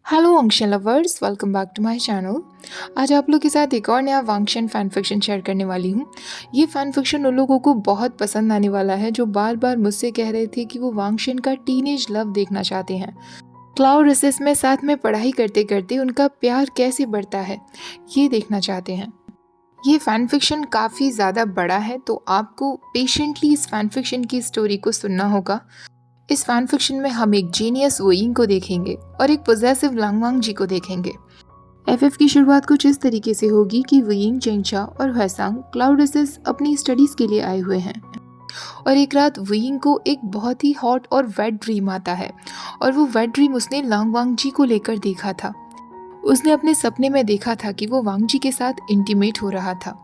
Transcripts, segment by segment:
Hello वांगशन lovers, welcome back to my channel. आज आप लोग के साथ एक और नया वांगशन फ़ैन फिक्शन शेयर करने वाली हूँ। ये फ़ैन फिक्शन उन लोगों को बहुत पसंद आने वाला है जो बार बार मुझसे कह रहे थे कि वो वांगशन का टीनेज लव देखना चाहते हैं। क्लाउड रिसेस में साथ में पढ़ाई करते करते उनका प्यार कैसे बढ़ता है, ये देखना चाहते हैं। ये फ़ैन फिक्शन काफ़ी ज़्यादा बड़ा है, तो आपको पेशेंटली इस फ़ैन फिक्शन की स्टोरी को सुनना होगा। इस फैन फिक्शन में हम एक जीनियस वोइंग को देखेंगे और एक पोजेसिव लांगवांग जी को देखेंगे। एफएफ की शुरुआत कुछ इस तरीके से होगी कि वोइंग, जेंगशा और हसांग क्लाउड रेसेस अपनी स्टडीज के लिए आए हुए हैं और एक रात वोइंग को एक बहुत ही हॉट और वेट ड्रीम आता है और वो वेट ड्रीम उसने लांगवांग जी को लेकर देखा था। उसने अपने सपने में देखा था कि वो वांग जी के साथ इंटीमेट हो रहा था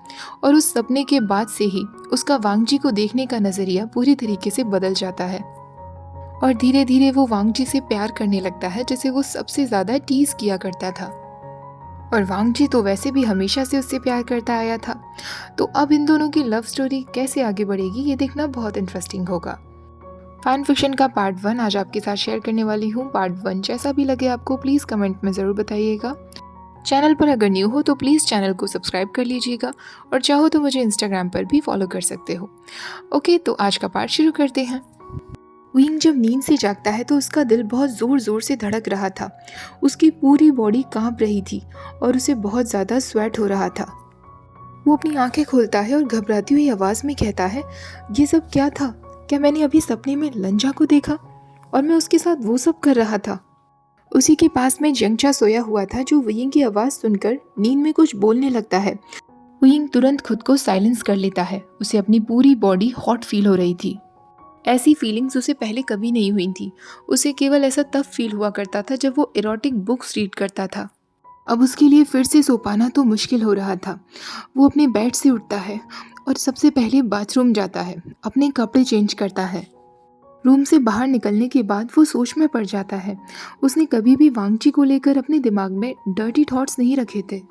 और उस सपने के बाद से ही उसका वांग जी को देखने का नजरिया पूरी तरीके से बदल जाता है और धीरे धीरे वो वांग जी से प्यार करने लगता है जिसे वो सबसे ज्यादा टीज किया करता था। और वांग जी तो वैसे भी हमेशा से उससे प्यार करता आया था। तो अब इन दोनों की लव स्टोरी कैसे आगे बढ़ेगी, ये देखना बहुत इंटरेस्टिंग होगा। फैन फिक्शन का पार्ट 1 आज आपके साथ शेयर करने वाली हूँ। पार्ट 1 जैसा भी लगे आपको प्लीज कमेंट में जरूर बताइएगा। चैनल पर अगर न्यू हो तो प्लीज चैनल को सब्सक्राइब कर लीजिएगा और चाहो तो मुझे इंस्टाग्राम पर भी फॉलो कर सकते हो। ओके, तो आज का पार्ट शुरू करते हैं। विंग जब नींद से जागता है तो उसका दिल बहुत ज़ोर ज़ोर से धड़क रहा था। उसकी पूरी बॉडी कांप रही थी और उसे बहुत ज़्यादा स्वेट हो रहा था। वो अपनी आंखें खोलता है और घबराती हुई आवाज़ में कहता है, ये सब क्या था? क्या मैंने अभी सपने में लंजा को देखा और मैं उसके साथ वो सब कर रहा था? उसी के पास में जंगचा सोया हुआ था जो विंग की आवाज़ सुनकर नींद में कुछ बोलने लगता है। विंग तुरंत खुद को साइलेंस कर लेता है। उसे अपनी पूरी बॉडी हॉट फील हो रही थी। ऐसी फीलिंग्स उसे पहले कभी नहीं हुई थी। उसे केवल ऐसा तब फील हुआ करता था जब वो इरोटिक बुक्स रीड करता था। अब उसके लिए फिर से सो पाना तो मुश्किल हो रहा था। वो अपने बेड से उठता है और सबसे पहले बाथरूम जाता है, अपने कपड़े चेंज करता है। रूम से बाहर निकलने के बाद वो सोच में पड़ जाता है। उसने कभी भी वांगची को लेकर अपने दिमाग में डर्टी थॉट्स नहीं रखे थे।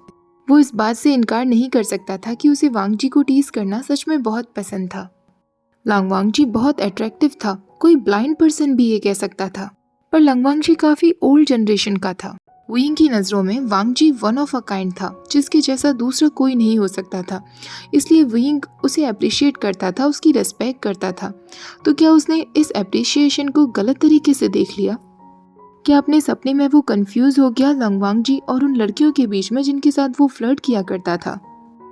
वो इस बात से इनकार नहीं कर सकता था कि उसे वांगची को टीज करना सच में बहुत पसंद था। लांगवांगजी बहुत अट्रैक्टिव था, कोई ब्लाइंड पर्सन भी ये कह सकता था। पर लांगवांगजी काफी ओल्ड जनरेशन का था। विंग की नजरों में वांगजी वन ऑफ अ काइंड था, जिसके जैसा दूसरा कोई नहीं हो सकता था। इसलिए विंग उसे अप्रिशिएट करता था, उसकी रेस्पेक्ट करता था। तो क्या उसने इस अप्रिशिएशन को गलत तरीके से देख लिया? क्या अपने सपने में वो कंफ्यूज हो गया लांगवांगजी और उन लड़कियों के बीच में जिनके साथ वो फ्लर्ट किया करता था?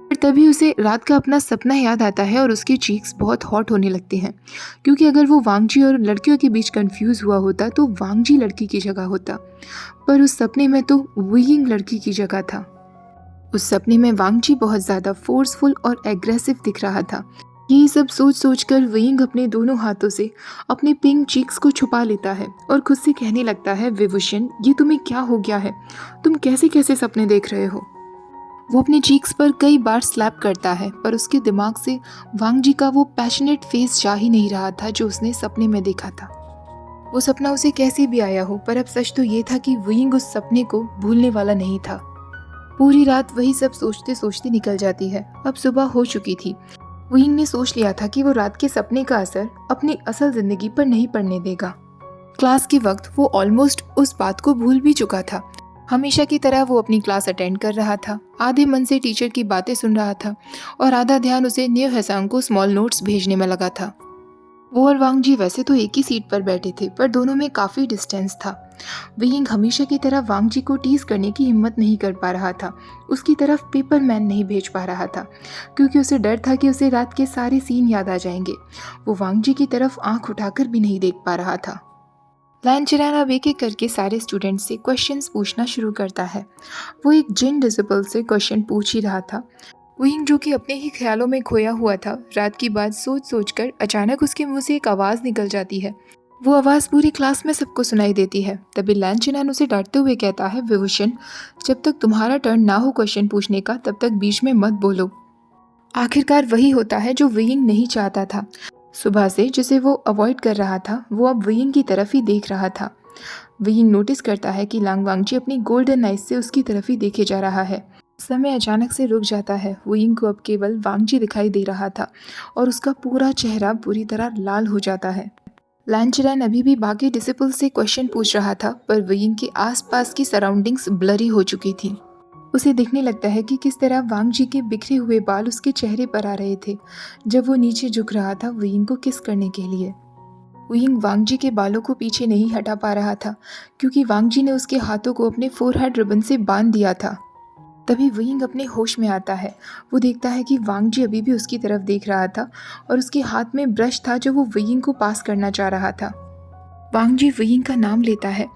पर तभी उसे रात का अपना सपना याद आता है और उसकी चीक्स बहुत हॉट होने लगती हैं, क्योंकि अगर वो वांगजी और लड़कियों के बीच कंफ्यूज हुआ होता तो वांगजी लड़की की जगह होता, पर उस सपने में तो वुयिंग लड़की की जगह था। उस सपने में वांगजी बहुत ज़्यादा फोर्सफुल और एग्रेसिव दिख रहा था। यही सब सोच सोच कर वुयिंग अपने दोनों हाथों से अपने पिंक चीक्स को छुपा लेता है और खुद से कहने लगता है, विभूषण, ये तुम्हें क्या हो गया है? तुम कैसे कैसे सपने देख रहे हो? वो अपने चीक्स पर कई बार स्लैप करता है, पर उसके दिमाग से वांग जी का वो पैशनेट फेस जा ही नहीं रहा था जो उसने सपने में देखा था। वो सपना उसे कैसे भी आया हो, पर अब सच तो ये था कि विंग उस सपने को भूलने वाला नहीं था। पूरी रात वही सब सोचते सोचते निकल जाती है। अब सुबह हो चुकी थी। विंग ने सोच लिया था कि वो रात के सपने का असर अपनी असल जिंदगी पर नहीं पड़ने देगा। क्लास के वक्त वो ऑलमोस्ट उस बात को भूल भी चुका था। हमेशा की तरह वो अपनी क्लास अटेंड कर रहा था, आधे मन से टीचर की बातें सुन रहा था और आधा ध्यान उसे न्यू हसांग को स्मॉल नोट्स भेजने में लगा था। वो और वांग जी वैसे तो एक ही सीट पर बैठे थे, पर दोनों में काफी डिस्टेंस था। विंग हमेशा की तरह वांग जी को टीज करने की हिम्मत नहीं कर पा रहा था, उसकी तरफ पेपर मैन नहीं भेज पा रहा था, क्योंकि उसे डर था कि उसे रात के सारे सीन याद आ जाएंगे। वो वांग जी की तरफ आंख उठाकर भी नहीं देख पा रहा था। लाइन चिराना अब एक एक करके सारे स्टूडेंट से क्वेश्चंस पूछना शुरू करता है। वो एक जिन डिजिबल से क्वेश्चन पूछ ही रहा था। विंग, जो कि अपने ही ख्यालों में खोया हुआ था, रात की बात सोच सोच कर अचानक उसके मुंह से एक आवाज़ निकल जाती है। वो आवाज़ पूरी क्लास में सबको सुनाई देती है। तभी लैन चिनान उसे डांटते हुए कहता है, विभूषण, जब तक तुम्हारा टर्न ना हो क्वेश्चन पूछने का तब तक बीच में मत बोलो। आखिरकार वही होता है जो विंग नहीं चाहता था। सुबह से जिसे वो अवॉइड कर रहा था, वो अब विंग की तरफ ही देख रहा था। विंग नोटिस करता है कि लांग वांगची अपनी गोल्डन आइज से उसकी तरफ ही देखे जा रहा है। समय अचानक से रुक जाता है। विंग को अब केवल वांगची दिखाई दे रहा था और उसका पूरा चेहरा बुरी तरह लाल हो जाता है। लैंचरैन अभी भी बाकी डिसिपल से क्वेश्चन पूछ रहा था, पर वियिंग के आसपास की सराउंडिंग्स ब्लरी हो चुकी थी। उसे दिखने लगता है कि किस तरह वांग जी के बिखरे हुए बाल उसके चेहरे पर आ रहे थे जब वो नीचे झुक रहा था वियिंग को किस करने के लिए। वियिंग वांग जी के बालों को पीछे नहीं हटा पा रहा था क्योंकि वांग जी ने उसके हाथों को अपने फोरहेड रिबन से बांध दिया था। तभी वियिंग अपने होश में आता है। वो देखता है कि वांग जी अभी भी उसकी तरफ देख रहा था और उसके हाथ में ब्रश था जो वो वियिंग को पास करना चाह रहा था। वांग जी वियिंग का नाम लेता है,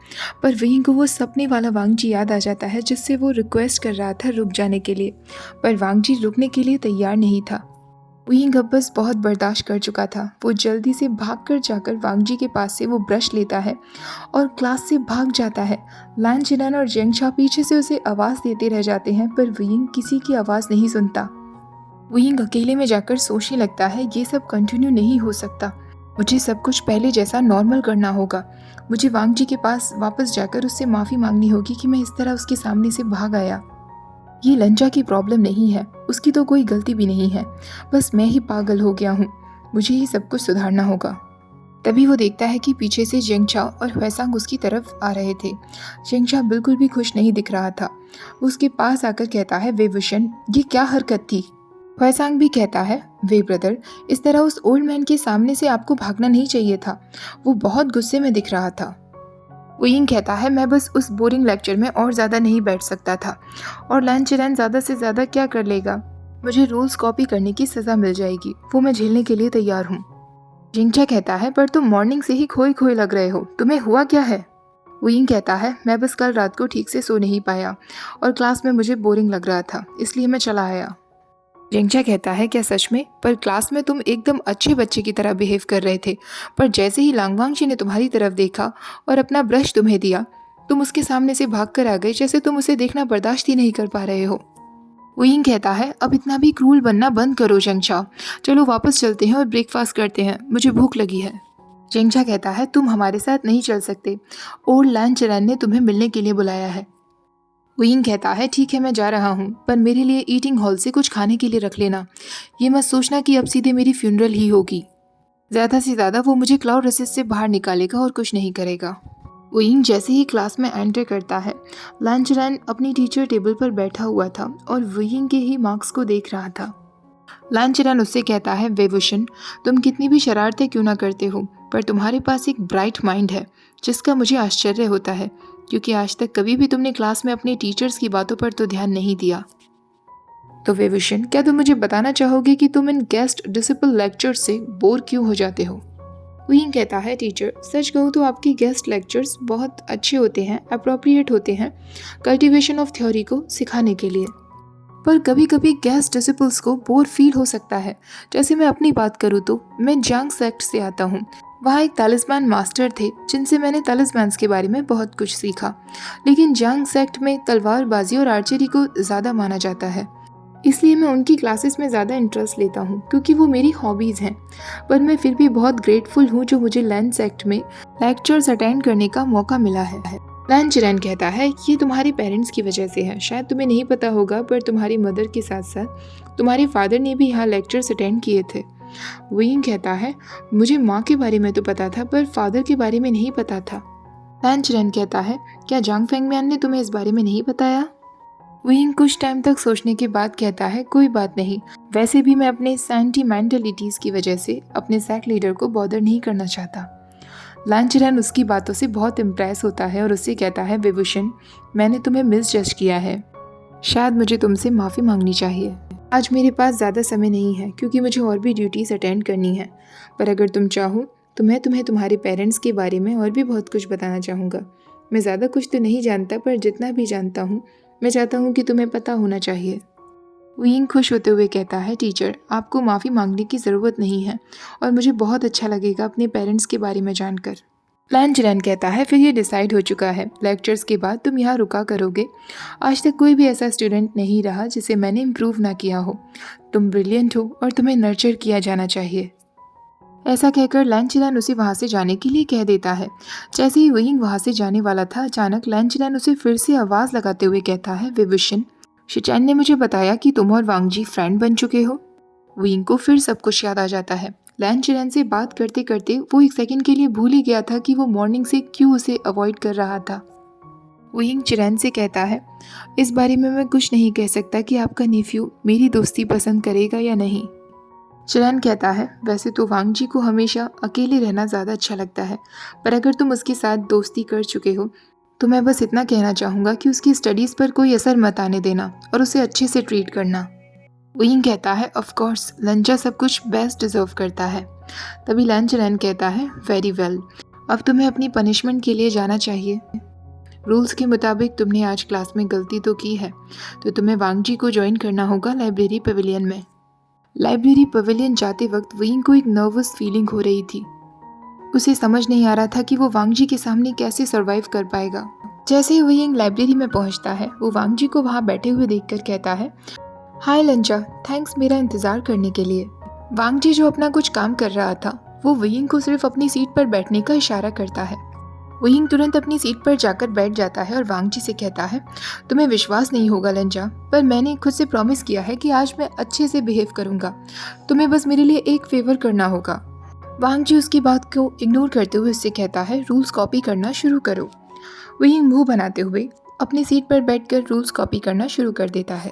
पर वियिंग को वो सपने वाला वांग जी याद आ जाता है जिससे वो रिक्वेस्ट कर रहा था रुक जाने के लिए, पर वांग जी रुकने के लिए तैयार नहीं था। वियिंग अब बस बहुत बर्दाश्त कर चुका था। वो जल्दी से भागकर जाकर वांग जी के पास से वो ब्रश लेता है और क्लास से भाग जाता है। लैन चिनन और जेंगशा पीछे से उसे आवाज़ देते रह जाते हैं, पर वियिंग किसी की आवाज़ नहीं सुनता। वियिंग अकेले में जाकर सोचने लगता है, ये सब कंटिन्यू नहीं हो सकता। मुझे सब कुछ पहले जैसा नॉर्मल करना होगा। मुझे वांग जी के पास वापस जाकर उससे माफ़ी मांगनी होगी कि मैं इस तरह उसके सामने से भाग आया। ये लंचा की प्रॉब्लम नहीं है, उसकी तो कोई गलती भी नहीं है, बस मैं ही पागल हो गया हूँ। मुझे ही सब कुछ सुधारना होगा। तभी वो देखता है कि पीछे से जेंगशा और हुएसांग उसकी तरफ आ रहे थे। जेंगशा बिल्कुल भी खुश नहीं दिख रहा था। वो उसके पास आकर कहता है, वे वुशन, ये क्या हरकत थी? हुएसांग भी कहता है, वे ब्रदर, इस तरह उस ओल्ड मैन के सामने से आपको भागना नहीं चाहिए था। वो बहुत गुस्से में दिख रहा था। वियिंग कहता है, मैं बस उस बोरिंग लेक्चर में और ज़्यादा नहीं बैठ सकता था, और लैन चिरैन ज़्यादा से ज़्यादा क्या कर लेगा? मुझे रूल्स कॉपी करने की सज़ा मिल जाएगी, वो मैं झेलने के लिए तैयार हूँ। जिंगचा कहता है, पर तुम मॉर्निंग से ही खोए खोए लग रहे हो, तुम्हें हुआ क्या है? वियिंग कहता है, मैं बस कल रात को ठीक से सो नहीं पाया और क्लास में मुझे बोरिंग लग रहा था, इसलिए मैं चला आया। जेंगचा कहता है, क्या सच में? पर क्लास में तुम एकदम अच्छे बच्चे की तरह बिहेव कर रहे थे, पर जैसे ही लांगवांग जी ने तुम्हारी तरफ देखा और अपना ब्रश तुम्हें दिया, तुम उसके सामने से भाग कर आ गए, जैसे तुम उसे देखना बर्दाश्त ही नहीं कर पा रहे हो। वियिंग कहता है, अब इतना भी क्रूल बनना बंद करो जेंगचा, चलो वापस चलते हैं और ब्रेकफास्ट करते हैं, मुझे भूख लगी है। जेंगचा कहता है, तुम हमारे साथ नहीं चल सकते, ओल्ड लैन चरैन ने तुम्हें मिलने के लिए बुलाया है। वियिंग कहता है, ठीक है मैं जा रहा हूँ, पर मेरे लिए ईटिंग हॉल से कुछ खाने के लिए रख लेना। ये मत सोचना कि अब सीधे मेरी फ्यूनरल ही होगी। ज़्यादा से ज़्यादा वो मुझे क्लाउड रेसिस से बाहर निकालेगा और कुछ नहीं करेगा। वियिंग जैसे ही क्लास में एंटर करता है, लैन चिरैन अपनी टीचर टेबल पर बैठा हुआ था और वियिंग के ही मार्क्स को देख रहा था। लैन चिरैन उससे कहता है, वे वुशन, तुम कितनी भी शरारतें क्यों ना करते हो, पर तुम्हारे पास एक ब्राइट माइंड है जिसका मुझे आश्चर्य होता है, क्योंकि आज तक कभी भी तुमने क्लास में अपने टीचर्स की बातों पर तो ध्यान नहीं दिया। तो वे वुशन, क्या तुम मुझे बताना चाहोगे कि तुम इन गेस्ट डिसिपल लेक्चर से बोर क्यों हो जाते हो? वियिंग कहता है, टीचर, सच कहूँ तो आपकी गेस्ट लेक्चर्स बहुत अच्छे होते हैं, अप्रोप्रिएट होते हैं कल्टीवेशन ऑफ थ्योरी को सिखाने के लिए, पर कभी कभी गेस्ट डिसिपल्स को बोर फील हो सकता है। जैसे मैं अपनी बात करूँ तो मैं जांग सेक्ट से आता हूँ। वहाँ एक तालिस्मान मास्टर थे जिनसे मैंने तालिस्मान्स के बारे में बहुत कुछ सीखा, लेकिन जांग सेक्ट में तलवारबाजी और आर्चरी को ज़्यादा माना जाता है, इसलिए मैं उनकी क्लासेस में ज़्यादा इंटरेस्ट लेता हूँ क्योंकि वो मेरी हॉबीज़ हैं। पर मैं फिर भी बहुत ग्रेटफुल हूँ जो मुझे लैन सेक्ट में लेक्चर्स अटेंड करने का मौका मिला है। लैन चिरैन कहता है, ये तुम्हारे पेरेंट्स की वजह से है। शायद तुम्हें नहीं पता होगा, पर तुम्हारी मदर के साथ साथ तुम्हारे फादर ने भी यहाँ लेक्चर्स अटेंड किए थे। वियिंग कहता है, मुझे माँ के बारे में तो पता था, पर फादर के बारे में नहीं पता था। लैन चिरैन कहता है, क्या जांग फेंगमियान ने तुम्हें इस बारे में नहीं बताया? वियिंग कुछ टाइम तक सोचने के बाद कहता है, कोई बात नहीं, वैसे भी मैं अपने सेंटिमेंटलिटीज़ की वजह से अपने सैक लीडर को बॉदर नहीं करना चाहता। लैन चिरैन उसकी बातों से बहुत इम्प्रेस होता है और उससे कहता है, वे वुशन, मैंने तुम्हें मिसजज किया है, शायद मुझे तुमसे माफ़ी मांगनी चाहिए। आज मेरे पास ज़्यादा समय नहीं है क्योंकि मुझे और भी ड्यूटीज़ अटेंड करनी है, पर अगर तुम चाहो तो मैं तुम्हें तुम्हारे पेरेंट्स के बारे में और भी बहुत कुछ बताना चाहूँगा। मैं ज़्यादा कुछ तो नहीं जानता, पर जितना भी जानता हूँ मैं चाहता हूँ कि तुम्हें पता होना चाहिए। वियिंग खुश होते हुए कहता है, टीचर, आपको माफ़ी मांगने की ज़रूरत नहीं है और मुझे बहुत अच्छा लगेगा अपने पेरेंट्स के बारे में जानकर। लैन चिरैन कहता है, फिर ये डिसाइड हो चुका है, लेक्चर्स के बाद तुम यहाँ रुका करोगे। आज तक कोई भी ऐसा स्टूडेंट नहीं रहा जिसे मैंने इम्प्रूव ना किया हो। तुम ब्रिलियंट हो और तुम्हें नर्चर किया जाना चाहिए। ऐसा कहकर लैन चिरैन उसे वहाँ से जाने के लिए कह देता है। जैसे ही वियिंग वहाँ से जाने वाला था, अचानक लैन चिरैन उसे फिर से आवाज़ लगाते हुए कहता है, वे वुशन, शिचैन ने मुझे बताया कि तुम और वांग जी फ्रेंड बन चुके हो। वियिंग को फिर सब कुछ याद आ जाता है। लैन चिरैन से बात करते करते वो एक सेकंड के लिए भूल ही गया था कि वो मॉर्निंग से क्यों उसे अवॉइड कर रहा था। वो यिंग चिरैन से कहता है, इस बारे में मैं कुछ नहीं कह सकता कि आपका नेफ्यू मेरी दोस्ती पसंद करेगा या नहीं। चिरैन कहता है, वैसे तो वांग जी को हमेशा अकेले रहना ज़्यादा अच्छा लगता है, पर अगर तुम उसके साथ दोस्ती कर चुके हो तो मैं बस इतना कहना चाहूँगा कि उसकी स्टडीज़ पर कोई असर मत आने देना और उसे अच्छे से ट्रीट करना। वो यिंग कहता है, ऑफ कोर्स लंचा सब कुछ बेस्ट डिजर्व करता है। तभी लैन चिरैन कहता है, वेरी वेल, अब तुम्हें अपनी पनिशमेंट के लिए जाना चाहिए। रूल्स के मुताबिक तुमने आज क्लास में गलती तो की है, तो तुम्हें वांग जी को ज्वाइन करना होगा लाइब्रेरी पवेलियन में। लाइब्रेरी पवेलियन जाते वक्त विंग को एक नर्वस फीलिंग हो रही थी। उसे समझ नहीं आ रहा था कि वो वांग जी के सामने कैसे सरवाइव कर पाएगा। जैसे ही विंग लाइब्रेरी में पहुंचता है, वो वांग जी को वहां बैठे हुए देखकर कहता है, हाय लंचा, थैंक्स मेरा इंतजार करने के लिए। वांग जी जो अपना कुछ काम कर रहा था, वो विंग को सिर्फ अपनी सीट पर बैठने का इशारा करता है। विंग तुरंत अपनी सीट पर जाकर बैठ जाता है और वांग जी से कहता है, तुम्हें विश्वास नहीं होगा लंचा, पर मैंने खुद से प्रॉमिस किया है कि आज मैं अच्छे से बिहेव करूंगा। तुम्हें बस मेरे लिए एक फेवर करना होगा। वांग जी उसकी बात को इग्नोर करते हुए उससे कहता है, रूल्स कॉपी करना शुरू करो। विंग मुंह बनाते हुए अपनी सीट पर बैठकर रूल्स कॉपी करना शुरू कर देता है।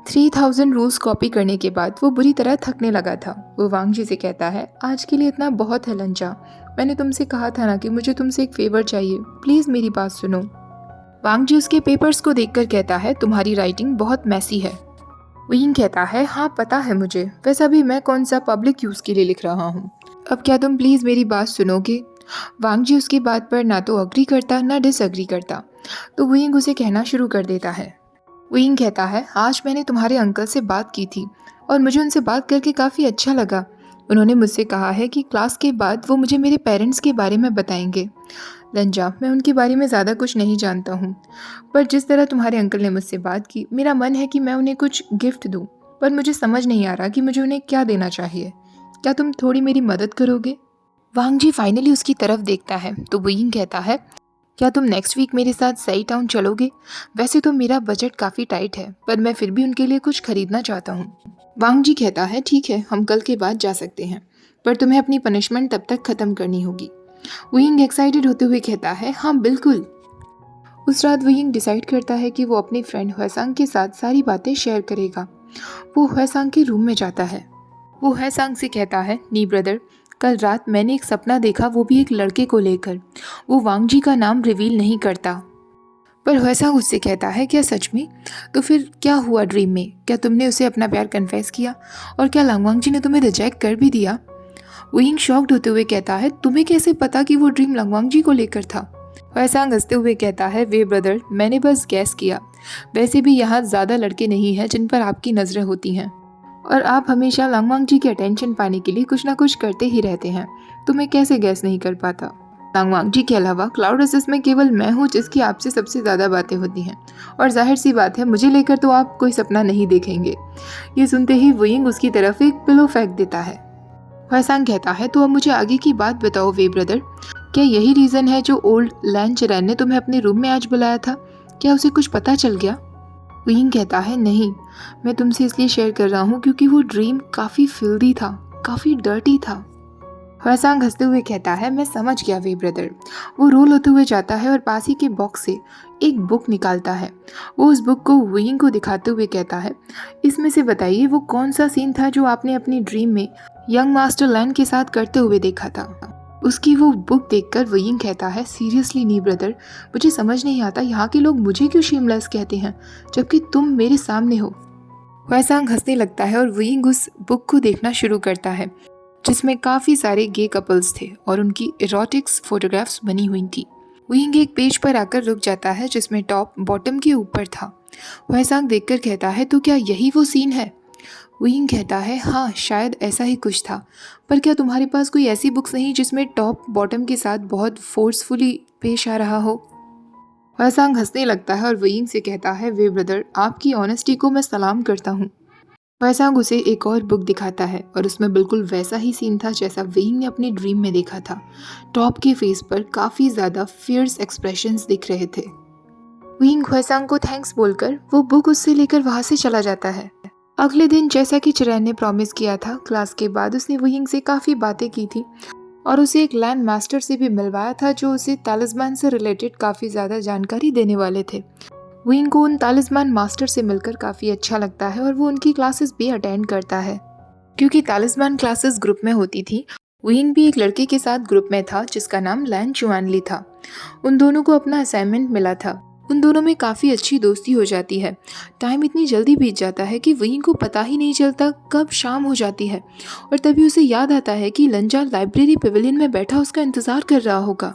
3000 रूल्स कॉपी करने के बाद वो बुरी तरह थकने लगा था। वो वांग जी से कहता है, आज के लिए इतना बहुत है लंचा, मैंने तुमसे कहा था ना कि मुझे तुमसे एक फेवर चाहिए, प्लीज मेरी बात सुनो। वांग जी उसके पेपर्स को देखकर कहता है, तुम्हारी राइटिंग बहुत मैसी है। विंग कहता है, हाँ पता है मुझे, वैसा भी मैं कौन सा पब्लिक यूज के लिए लिख रहा हूँ। अब क्या तुम प्लीज मेरी बात सुनोगे। वांग जी उसकी बात पर ना तो अग्री करता ना डिसअग्री करता, तो विंग उसे कहना शुरू कर देता है। विंग कहता है, आज मैंने तुम्हारे अंकल से बात की थी और मुझे उनसे बात करके काफ़ी अच्छा लगा। उन्होंने मुझसे कहा है कि क्लास के बाद वो मुझे मेरे पेरेंट्स के बारे में बताएंगे। लंजा, मैं उनके बारे में ज़्यादा कुछ नहीं जानता हूँ, पर जिस तरह तुम्हारे अंकल ने मुझसे बात की, मेरा मन है कि मैं उन्हें कुछ गिफ्ट दूँ, पर मुझे समझ नहीं आ रहा कि मुझे उन्हें क्या देना चाहिए। क्या तुम थोड़ी मेरी मदद करोगे। वांग जी फाइनली उसकी तरफ देखता है तो विंग कहता है, क्या तुम नेक्स्ट वीक मेरे साथ सई टाउन चलोगे। वैसे तो मेरा बजट काफ़ी टाइट है, पर मैं फिर भी उनके लिए कुछ खरीदना चाहता हूँ। वांग जी कहता है, ठीक है, हम कल के बाद जा सकते हैं, पर तुम्हें अपनी पनिशमेंट तब तक ख़त्म करनी होगी। विंग एक्साइटेड होते हुए कहता है, हाँ बिल्कुल। उस रात विंग डिसाइड करता है कि वो अपने फ्रेंड ह्वेसांग के साथ सारी बातें शेयर करेगा। वो ह्वेसांग के रूम में जाता है। वो ह्वेसांग से कहता है, नी ब्रदर, कल रात मैंने एक सपना देखा, वो भी एक लड़के को लेकर। वो वांग जी का नाम रिवील नहीं करता, पर ह्वेसांग उससे कहता है, क्या सच में। तो फिर क्या हुआ ड्रीम में, क्या तुमने उसे अपना प्यार कन्फेस किया, और क्या लंगवांग जी ने तुम्हें रिजेक्ट कर भी दिया। विंग शॉक्ड होते हुए कहता है, तुम्हें कैसे पता कि वो ड्रीम लंगवांग जी को लेकर था। ह्वेसांग हंसते हुए कहता है, वे ब्रदर, मैंने बस गैस किया। वैसे भी यहाँ ज़्यादा लड़के नहीं हैं जिन पर आपकी नज़रें होती हैं, और आप हमेशा लंगवांग जी की अटेंशन पाने के लिए कुछ ना कुछ करते ही रहते हैं, तो मैं कैसे गैस नहीं कर पाता। लंगवांग जी के अलावा क्लाउड रेसेस में केवल मैं हूँ जिसकी आपसे सबसे ज़्यादा बातें होती हैं, और जाहिर सी बात है मुझे लेकर तो आप कोई सपना नहीं देखेंगे। ये सुनते ही विंग उसकी तरफ एक पिलो फेंक देता है। ह्वेसांग कहता है, तो अब मुझे आगे की बात बताओ वे ब्रदर, क्या यही रीज़न है जो ओल्ड लैन चिरैन ने तुम्हें अपने रूम में आज बुलाया था। क्या उसे कुछ पता चल गया। विंग कहता है, नहीं, मैं तुमसे इसलिए शेयर कर रहा हूँ क्योंकि वो ड्रीम काफ़ी फिल्दी था, काफ़ी डर्टी था। ह्वेसांग हंसते हुए कहता है, मैं समझ गया वे ब्रदर। वो रोल होते हुए जाता है और पास ही के बॉक्स से एक बुक निकालता है। वो उस बुक को विंग को दिखाते हुए कहता है, इसमें से बताइए वो कौन सा सीन था जो आपने अपनी ड्रीम में यंग मास्टर लैन के साथ करते हुए देखा था। उसकी वो बुक देखकर विंग कहता है, सीरियसली नी ब्रदर, मुझे समझ नहीं आता यहाँ के लोग मुझे क्यों शेमलेस कहते हैं जबकि तुम मेरे सामने हो। ह्वेसांग हंसने लगता है और विंग उस बुक को देखना शुरू करता है जिसमें काफ़ी सारे गे कपल्स थे और उनकी इरोटिक्स फोटोग्राफ्स बनी हुई थी। विंग एक पेज पर आकर रुक जाता है जिसमें टॉप बॉटम के ऊपर था। ह्वेसांग देखकर कहता है, तो क्या यही वो सीन है। विंग कहता है, हाँ शायद ऐसा ही कुछ था, पर क्या तुम्हारे पास कोई ऐसी बुक्स नहीं जिसमें टॉप बॉटम के साथ बहुत फोर्सफुली पेश आ रहा हो। ह्वेसांग हंसने लगता है और विंग से कहता है, वे ब्रदर, आपकी ऑनेस्टी को मैं सलाम करता हूँ। ह्वेसांग उसे एक और बुक दिखाता है और उसमें बिल्कुल वैसा ही सीन था जैसा विंग ने अपने ड्रीम में देखा था। टॉप के फेस पर काफ़ी ज़्यादा फियर्स एक्सप्रेशंस दिख रहे थे। विंग ह्वेसांग को थैंक्स बोलकर वो बुक उससे लेकर वहाँ से चला जाता है। अगले दिन जैसा कि चिरैन ने प्रॉमिस किया था, क्लास के बाद उसने वुयिंग से काफ़ी बातें की थी और उसे एक लैंड मास्टर से भी मिलवाया था जो उसे तालिस्मान से रिलेटेड काफ़ी ज़्यादा जानकारी देने वाले थे। वुयिंग को उन तालिस्मान मास्टर से मिलकर काफ़ी अच्छा लगता है और वो उनकी क्लासेस भी अटेंड करता है। क्योंकि तालिस्मान क्लासेस ग्रुप में होती थी, वुयिंग भी एक लड़के के साथ ग्रुप में था जिसका नाम लैन चुआनली था। उन दोनों को अपना असाइनमेंट मिला था। उन दोनों में काफ़ी अच्छी दोस्ती हो जाती है। टाइम इतनी जल्दी बीत जाता है कि वुयिंग को पता ही नहीं चलता कब शाम हो जाती है और तभी उसे याद आता है कि लंजा लाइब्रेरी पेविलियन में बैठा उसका इंतज़ार कर रहा होगा।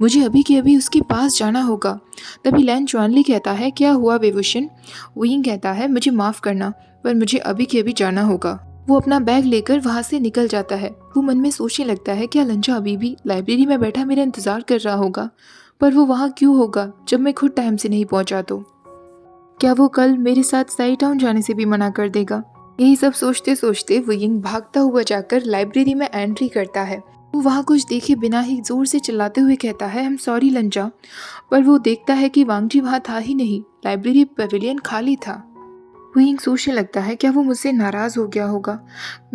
मुझे अभी के अभी उसके पास जाना होगा। तभी लैन चुआनली कहता है, क्या हुआ बेवुशन? वुयिंग कहता है, मुझे माफ़ करना पर मुझे अभी के अभी जाना होगा। वो अपना बैग लेकर वहाँ से निकल जाता है। वो मन में सोचने लगता है, क्या लंजा अभी भी लाइब्रेरी में बैठा मेरा इंतज़ार कर रहा होगा? पर वो वहाँ क्यों होगा जब मैं खुद टाइम से नहीं पहुँचा तो? क्या वो कल मेरे साथ साई टाउन जाने से भी मना कर देगा? यही सब सोचते सोचते वुयिंग भागता हुआ जाकर लाइब्रेरी में एंट्री करता है। वो वहाँ कुछ देखे बिना ही जोर से चिल्लाते हुए कहता है, आई एम सॉरी लंजा। पर वो देखता है कि वांगजी वहाँ था ही नहीं, लाइब्रेरी पेविलियन खाली था। वुयिंग सोचने लगता है, क्या वो मुझसे नाराज़ हो गया होगा?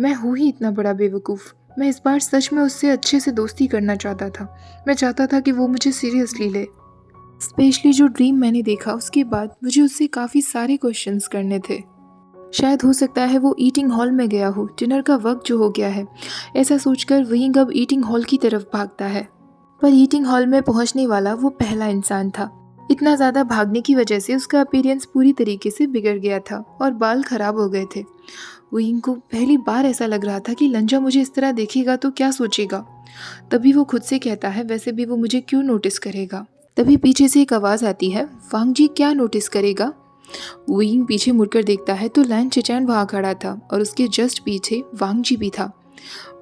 मैं हूँ ही इतना बड़ा बेवकूफ़। मैं इस बार सच में उससे अच्छे से दोस्ती करना चाहता था। मैं चाहता था कि वो मुझे सीरियसली ले। स्पेशली जो ड्रीम मैंने देखा उसके बाद मुझे उससे काफ़ी सारे क्वेश्चंस करने थे। शायद हो सकता है वो ईटिंग हॉल में गया हो, डिनर का वक्त जो हो गया है। ऐसा सोचकर वुयिंग अब ईटिंग हॉल की तरफ भागता है। पर ईटिंग हॉल में पहुंचने वाला वो पहला इंसान था। इतना ज़्यादा भागने की वजह से उसका अपीयरेंस पूरी तरीके से बिगड़ गया था और बाल खराब हो गए थे। वुयिंग को पहली बार ऐसा लग रहा था कि लंजा मुझे इस तरह देखेगा तो क्या सोचेगा। तभी वो खुद से कहता है, वैसे भी वो मुझे क्यों नोटिस करेगा? तभी पीछे से एक आवाज़ आती है, वांगजी क्या नोटिस करेगा? वुयिंग पीछे मुड़कर देखता है तो लैन चेचैन वहाँ खड़ा था और उसके जस्ट पीछे वांगजी भी था।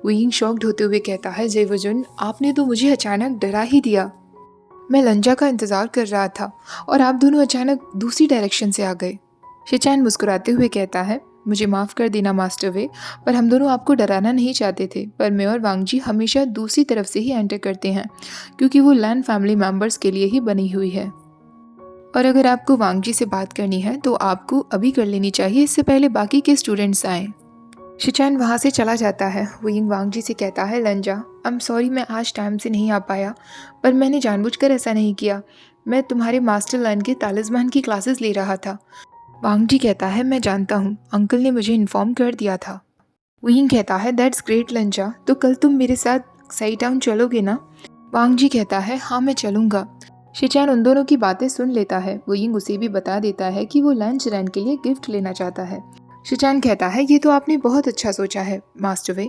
वुयिंग शॉक्ड होते हुए कहता है, जयवजुन आपने तो मुझे अचानक डरा ही दिया। मैं लंजा का इंतज़ार कर रहा था और आप दोनों अचानक दूसरी डायरेक्शन से आ गए। शिचैन मुस्कुराते हुए कहता है, मुझे माफ़ कर देना मास्टर वे, पर हम दोनों आपको डराना नहीं चाहते थे। पर मैं और वांगजी हमेशा दूसरी तरफ से ही एंटर करते हैं क्योंकि वो लैन फैमिली मेम्बर्स के लिए ही बनी हुई है। और अगर आपको वांगजी से बात करनी है तो आपको अभी कर लेनी चाहिए, इससे पहले बाकी के स्टूडेंट्स आएँ। शिचैन वहाँ से चला जाता है। वुयिंग वांगजी से कहता है, लंजा आई एम सॉरी मैं आज टाइम से नहीं आ पाया, पर मैंने जानबूझकर ऐसा नहीं किया। मैं तुम्हारे मास्टर लैन के तालिस्मान की क्लासेस ले रहा था। वांगजी कहता है, मैं जानता हूँ, अंकल ने मुझे इन्फॉर्म कर दिया था। वुयिंग कहता है, दैट्स ग्रेट लंजा, तो कल तुम मेरे साथ साई टाउन चलोगे ना? वांगजी कहता है, हाँ मैं चलूँगा। शिचैन उन दोनों की बातें सुन लेता है। वुयिंग उसे भी बता देता है कि वो लैन चिरैन के लिए गिफ्ट लेना चाहता है। शिचैन कहता है, ये तो आपने बहुत अच्छा सोचा है मास्टर वे।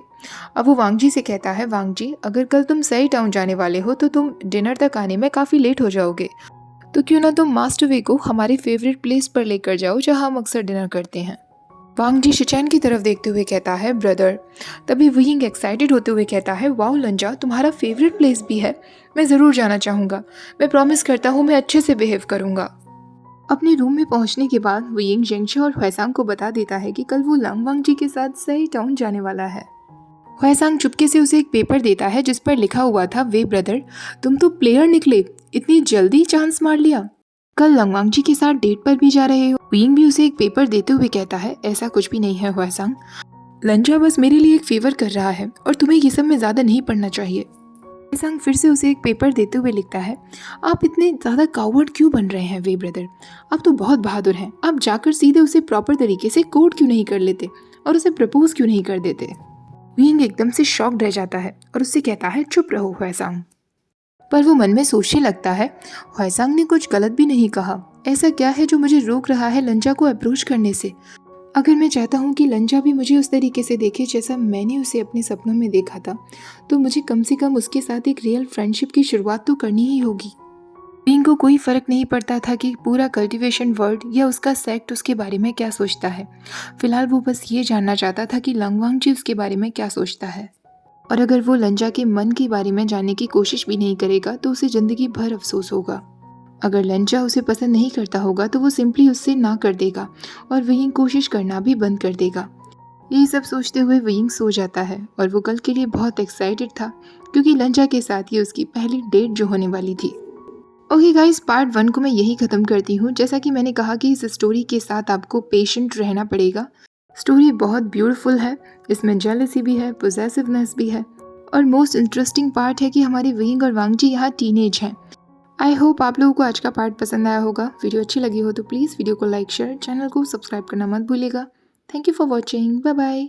अब वो वांगजी से कहता है, वांगजी अगर कल तुम सई टाउन जाने वाले हो तो तुम डिनर तक आने में काफ़ी लेट हो जाओगे, तो क्यों ना तुम मास्टर वे को हमारे फेवरेट प्लेस पर लेकर जाओ जहाँ हम अक्सर डिनर करते हैं। वांगजी शिचैन की तरफ देखते हुए कहता है, ब्रदर। तभी वुयिंग एक्साइटेड होते हुए कहता है, वाओ लंजा तुम्हारा फेवरेट प्लेस भी है, मैं ज़रूर जाना चाहूँगा। मैं प्रॉमिस करता हूँ मैं अच्छे से बिहेव करूँगा। अपने रूम में पहुंचने के बाद वुयिंग जेंगशा और ह्वेसांग को बता देता है कि कल वो लंग वांगजी के साथ सई टाउन जाने वाला है। ह्वेसांग चुपके से उसे एक पेपर देता है जिस पर लिखा हुआ था, वे ब्रदर तुम तो प्लेयर निकले, इतनी जल्दी चांस मार लिया, कल लंग वांगजी के साथ डेट पर भी जा रहे हो। वुयिंग भी उसे एक पेपर देते हुए कहता है, ऐसा कुछ भी नहीं है ह्वेसांग, लंजा बस मेरे लिए एक फेवर कर रहा है और तुम्हें ये सब में ज़्यादा नहीं पढ़ना चाहिए। ह्वेसांग फिर से उसे एक पेपर देते हुए लिखता है, आप इतने ज़्यादा कावर्ड क्यों बन रहे हैं वे ब्रदर, आप तो बहुत बहादुर हैं। आप जाकर सीधे उसे प्रॉपर तरीके से कोड क्यों नहीं कर लेते और उसे प्रपोज क्यों नहीं कर देते? विंग एकदम से शॉक्ड रह जाता है और उससे कहता है, चुप रहो ह्वेसांग। पर वो मन में सोचने लगता है, ह्वेसांग ने कुछ गलत भी नहीं कहा। ऐसा क्या है जो मुझे रोक रहा है लंजा को अप्रोच करने से? अगर मैं चाहता हूँ कि लंजा भी मुझे उस तरीके से देखे जैसा मैंने उसे अपने सपनों में देखा था, तो मुझे कम से कम उसके साथ एक रियल फ्रेंडशिप की शुरुआत तो करनी ही होगी। विंग को कोई फर्क नहीं पड़ता था कि पूरा कल्टीवेशन वर्ल्ड या उसका सेक्ट उसके बारे में क्या सोचता है। फिलहाल वो बस ये जानना चाहता था कि लंगवांगजी उसके बारे में क्या सोचता है। और अगर वो लंजा के मन के बारे में जानने की कोशिश भी नहीं करेगा तो उसे जिंदगी भर अफसोस होगा। अगर लंजा उसे पसंद नहीं करता होगा तो वो सिंपली उससे ना कर देगा और विंग कोशिश करना भी बंद कर देगा। यही सब सोचते हुए विंग सो जाता है और वो कल के लिए बहुत एक्साइटेड था क्योंकि लंजा के साथ ये उसकी पहली डेट जो होने वाली थी। ओके गाइस, पार्ट 1 को मैं यही ख़त्म करती हूँ। जैसा कि मैंने कहा कि इस स्टोरी के साथ आपको पेशेंट रहना पड़ेगा। स्टोरी बहुत ब्यूटीफुल है, इसमें जेलसी भी है, पोजेसिवनेस भी है और मोस्ट इंटरेस्टिंग पार्ट है कि हमारे विंग और वांगजी यहाँ टीनेज हैं। आई होप आप लोगों को आज का पार्ट पसंद आया होगा। वीडियो अच्छी लगी हो तो प्लीज़ वीडियो को लाइक शेयर, चैनल को सब्सक्राइब करना मत भूलिएगा। Thank you for watching. Bye bye.